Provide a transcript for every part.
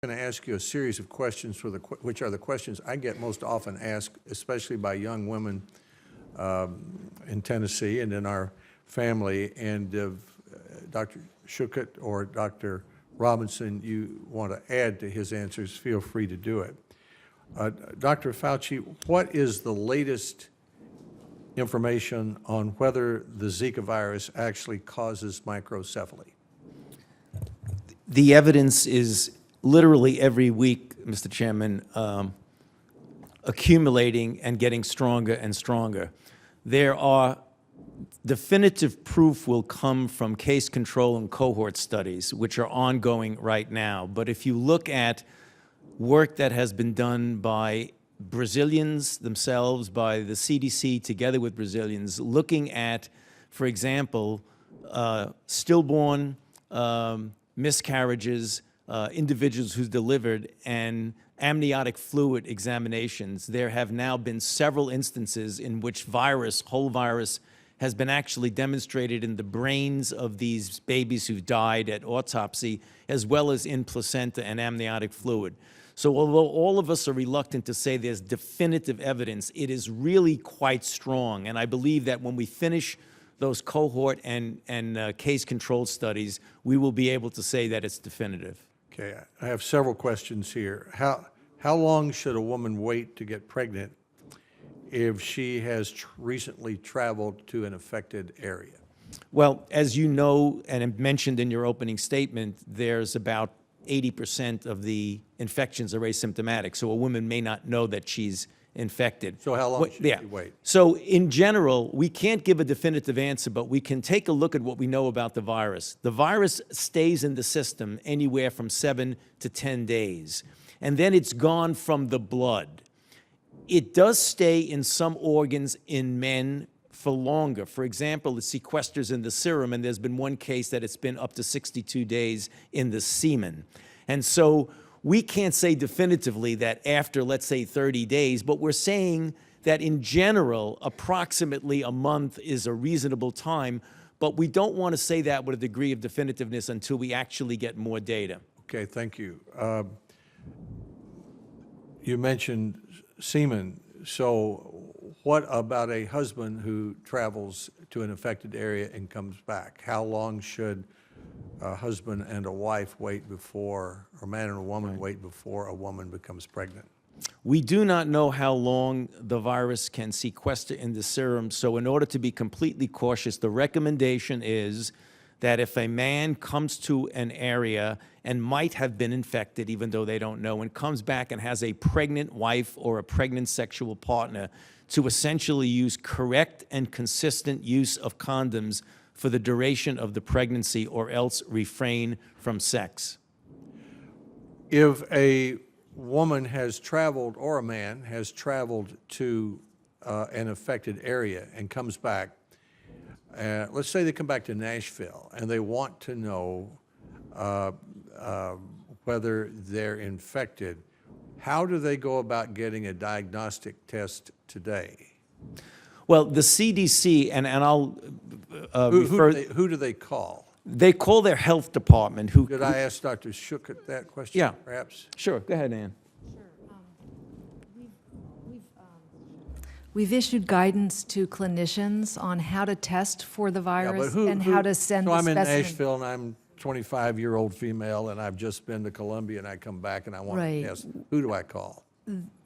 I'm going to ask you a series of questions, which are the questions I get most often asked, especially by young women in Tennessee and in our family. And if Dr. Schuchat or Dr. Robinson, you want to add to his answers, feel free to do it. Dr. Fauci, what is the latest information on whether the Zika virus actually causes microcephaly? The evidence is literally every week, Mr. Chairman, accumulating and getting stronger and stronger. There are definitive proof will come from case control and cohort studies, which are ongoing right now. But if you look at work that has been done by Brazilians themselves, by the CDC together with Brazilians, looking at, for example, stillborn miscarriages, individuals who's delivered, and amniotic fluid examinations, there have now been several instances in which whole virus, has been actually demonstrated in the brains of these babies who died at autopsy, as well as in placenta and amniotic fluid. So although all of us are reluctant to say there's definitive evidence, it is really quite strong. And I believe that when we finish those cohort and case control studies, we will be able to say that it's definitive. Okay, I have several questions here. How long should a woman wait to get pregnant if she has recently traveled to an affected area? Well, as you know and mentioned in your opening statement, there's about 80% of the infections are asymptomatic, so a woman may not know that she's infected. So how long should she wait? So in general, we can't give a definitive answer, but we can take a look at what we know about the virus. The virus stays in the system anywhere from 7 to 10 days, and then it's gone from the blood. It does stay in some organs in men for longer. For example, it sequesters in the serum, and there's been one case that it's been up to 62 days in the semen. And so we can't say definitively that after, let's say, 30 days, but we're saying that in general, approximately a month is a reasonable time, but we don't want to say that with a degree of definitiveness until we actually get more data. Okay, thank you. You mentioned semen. So what about a husband who travels to an affected area and comes back? How long should a husband and a wife wait before, or a man and a woman wait before a woman becomes pregnant? We do not know how long the virus can sequester in the serum, so in order to be completely cautious, the recommendation is that if a man comes to an area and might have been infected, even though they don't know, and comes back and has a pregnant wife or a pregnant sexual partner, to essentially use correct and consistent use of condoms for the duration of the pregnancy, or else refrain from sex. If a woman has traveled, or a man has traveled to an affected area and comes back, let's say they come back to Nashville and they want to know whether they're infected, how do they go about getting a diagnostic test today? Well, the CDC, and I'll who do they call? They call their health department. Could I ask Dr. Schuchat that question, yeah, perhaps? Sure, go ahead, Ann. We've issued guidance to clinicians on how to test for the virus and how to send the specimen. So I'm in Nashville and I'm a 25-year-old female and I've just been to Columbia and I come back and I want to test. Who do I call?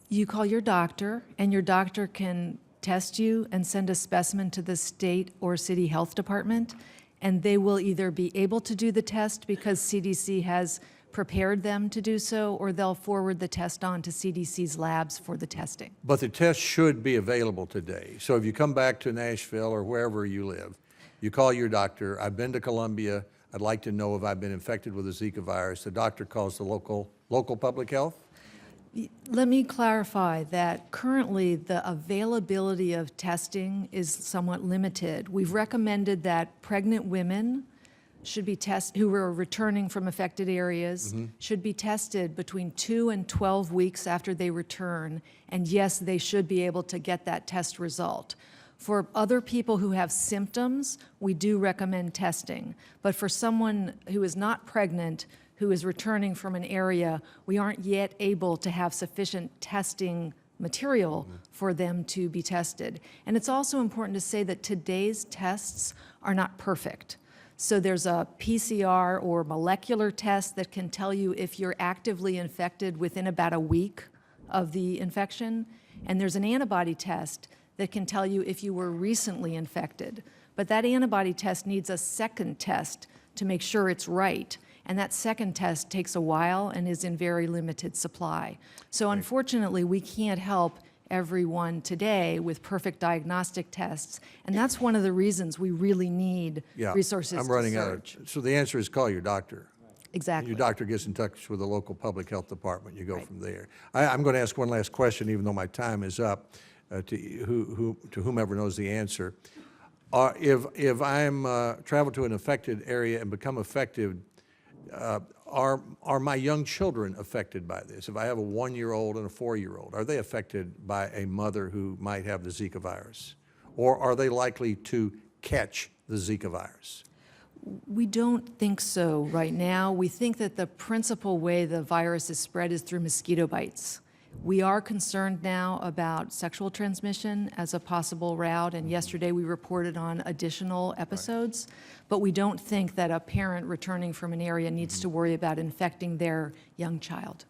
You call your doctor, and your doctor can test you and send a specimen to the state or city health department, and they will either be able to do the test because CDC has prepared them to do so, or they'll forward the test on to CDC's labs for the testing. But the test should be available today. So if you come back to Nashville or wherever you live, you call your doctor, I've been to Columbia, I'd like to know if I've been infected with the Zika virus. The doctor calls the local public health? Let me clarify that currently the availability of testing is somewhat limited. We've recommended that pregnant women should be who are returning from affected areas should be tested between 2 and 12 weeks after they return, and yes, they should be able to get that test result. For other people who have symptoms, we do recommend testing, but for someone who is not pregnant, who is returning from an area, we aren't yet able to have sufficient testing material for them to be tested. And it's also important to say that today's tests are not perfect. So there's a PCR or molecular test that can tell you if you're actively infected within about a week of the infection, and there's an antibody test that can tell you if you were recently infected. But that antibody test needs a second test to make sure it's right. And that second test takes a while and is in very limited supply. So unfortunately, we can't help everyone today with perfect diagnostic tests. And that's one of the reasons we really need Yeah, resources I'm to running search. out of, so the answer is call your doctor. Exactly. Your doctor gets in touch with the local public health department, you go Right. from there. I'm going to ask one last question, even though my time is up, to whomever knows the answer. If I'm travel to an affected area and become affected, are my young children affected by this? If I have a 1-year-old and a 4-year-old, are they affected by a mother who might have the Zika virus? Or are they likely to catch the Zika virus? We don't think so right now. We think that the principal way the virus is spread is through mosquito bites. We are concerned now about sexual transmission as a possible route, and yesterday we reported on additional episodes, but we don't think that a parent returning from an area needs to worry about infecting their young child.